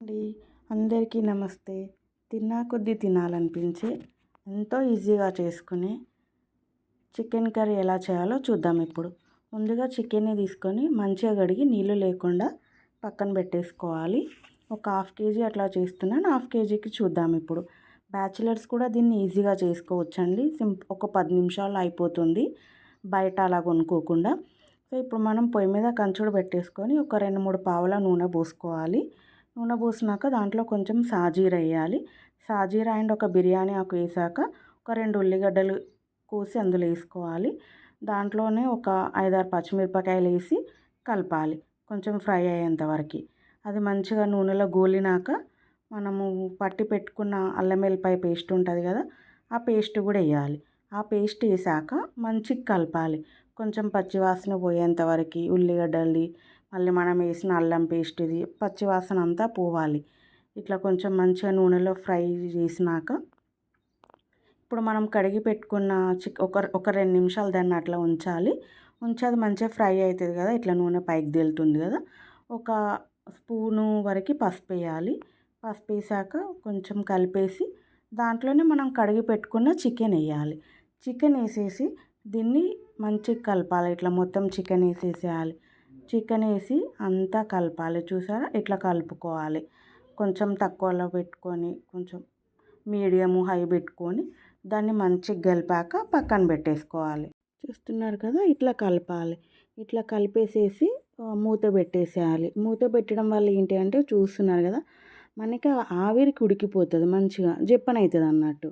అండి అందరికీ నమస్తే. తిన్నా కొద్దీ తినాలనిపించే ఎంతో ఈజీగా చేసుకునే చికెన్ కర్రీ ఎలా చేయాలో చూద్దాం ఇప్పుడు. ముందుగా చికెన్ని తీసుకొని మంచిగా కడిగి నీళ్ళు లేకుండా పక్కన పెట్టేసుకోవాలి. ఒక హాఫ్ కేజీ అట్లా చేస్తున్నాను. హాఫ్ కేజీకి చూద్దాం ఇప్పుడు. బ్యాచిలర్స్ కూడా దీన్ని ఈజీగా చేసుకోవచ్చండి. ఒక 10 నిమిషాల్లో అయిపోతుంది బయట అలా కొనుక్కోకుండా. సో ఇప్పుడు మనం పొయ్యి మీద కంచుడు పెట్టేసుకొని ఒక 2-3 పావుల నూనె పోసుకోవాలి. నూనె పోసినాక దాంట్లో కొంచెం సాజీర వేయాలి. సాజీర అండ్ ఒక బిర్యానీ ఆకు వేసాక ఒక 2 ఉల్లిగడ్డలు కోసి అందులో వేసుకోవాలి. దాంట్లోనే ఒక 5-6 పచ్చిమిరపకాయలు వేసి కలపాలి కొంచెం ఫ్రై అయ్యేంత వరకు. అది మంచిగా నూనెలో గోలినాక మనము పట్టి పెట్టుకున్న అల్లం వెల్లిపాయ పేస్ట్ ఉంటుంది కదా, ఆ పేస్ట్ కూడా వేయాలి. ఆ పేస్ట్ వేసాక మంచిగా కలపాలి కొంచెం పచ్చివాసన పోయేంత వరకు. ఉల్లిగడ్డలు మళ్ళీ మనం వేసిన అల్లం పేస్ట్ ఇది పచ్చివాసన అంతా పోవాలి. ఇట్లా కొంచెం మంచిగా నూనెలో ఫ్రై చేసినాక ఇప్పుడు మనం కడిగి పెట్టుకున్న ఒక 2 నిమిషాలు దాన్ని అట్లా ఉంచాలి. అది మంచిగా ఫ్రై అవుతుంది కదా, ఇట్లా నూనె పైకి తేలుతుంది కదా. ఒక స్పూను వరకు పసుపు వేయాలి. పసుపు వేసాక కొంచెం కలిపేసి దాంట్లోనే మనం కడిగి పెట్టుకున్న చికెన్ వేయాలి. చికెన్ వేసేసి దీన్ని మంచిగా కలపాలి. ఇట్లా మొత్తం చికెన్ వేసేసేయాలి. చికెన్ వేసి అంతా కలపాలి. చూసారా, ఇట్లా కలుపుకోవాలి. కొంచెం తక్కువలో పెట్టుకొని కొంచెం మీడియం హై పెట్టుకొని దాన్ని మంచిగా కలిపాక పక్కన పెట్టేసుకోవాలి. చూస్తున్నారు కదా, ఇట్లా కలపాలి. ఇట్లా కలిపేసేసి మూత పెట్టేసేయాలి. మూత పెట్టడం వల్ల ఏంటి అంటే చూస్తున్నారు కదా, మనకి ఆవిరికి ఉడికిపోతుంది, మంచిగా జిప్పన్ అవుతుంది అన్నట్టు.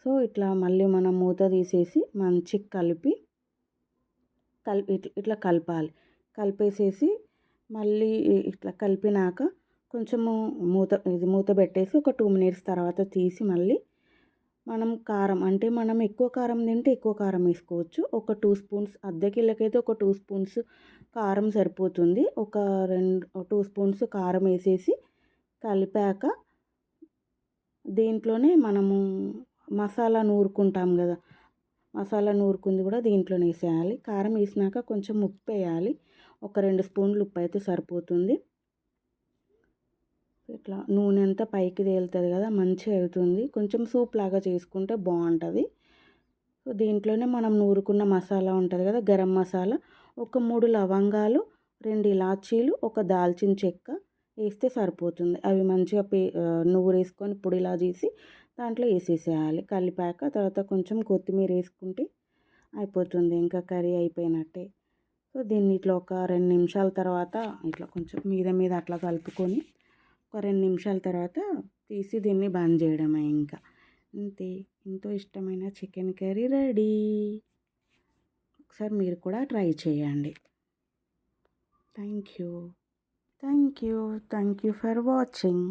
సో ఇట్లా మళ్ళీ మనం మూత తీసేసి మంచిగా కలిపి ఇట్లా కలపాలి. కలిపేసేసి మళ్ళీ ఇట్లా కలిపినాక కొంచెము మూత పెట్టేసి ఒక 2 మినిట్స్ తర్వాత తీసి మళ్ళీ మనం కారం, అంటే మనం ఎక్కువ కారం తింటే ఎక్కువ కారం వేసుకోవచ్చు. ఒక 2 స్పూన్స్, అర్ధ కిలోకైతే ఒక 2 స్పూన్స్ కారం సరిపోతుంది. ఒక 2 స్పూన్స్ కారం వేసేసి కలిపాక దీంట్లోనే మనము మసాలా నూరుకుంటాం కదా, మసాలా నూరుకుంది కూడా దీంట్లోనే వేసేయాలి. కారం వేసినాక కొంచెం ఉప్పు వేయాలి. ఒక 2 స్పూన్లు ఉప్పు అయితే సరిపోతుంది. ఇట్లా నూనె అంతా పైకి తేలుతుంది కదా, మంచిగా అవుతుంది. కొంచెం సూప్ లాగా చేసుకుంటే బాగుంటుంది. సో దీంట్లోనే మనం నూరుకున్న మసాలా ఉంటుంది కదా, గరం మసాలా, ఒక 3 లవంగాలు, 2 ఇలాచీలు, ఒక దాల్చిన చెక్క వేస్తే సరిపోతుంది. అవి మంచిగా నూరేసుకొని పొడిలా చేసి దాంట్లో వేసేసేయాలి. కలిపాక తర్వాత కొంచెం కొత్తిమీర వేసుకుంటే అయిపోతుంది, ఇంకా కర్రీ అయిపోయినట్టే. సో దీన్ని ఇట్లా ఒక 2 నిమిషాల తర్వాత ఇట్లా కొంచెం మీద అట్లా కలుపుకొని ఒక 2 నిమిషాల తర్వాత తీసి దీన్ని బంద్ చేయడమే. ఇంకా అంతే, ఎంతో ఇష్టమైన చికెన్ కర్రీ రెడీ. ఒకసారి మీరు కూడా ట్రై చేయండి. Thank you for watching.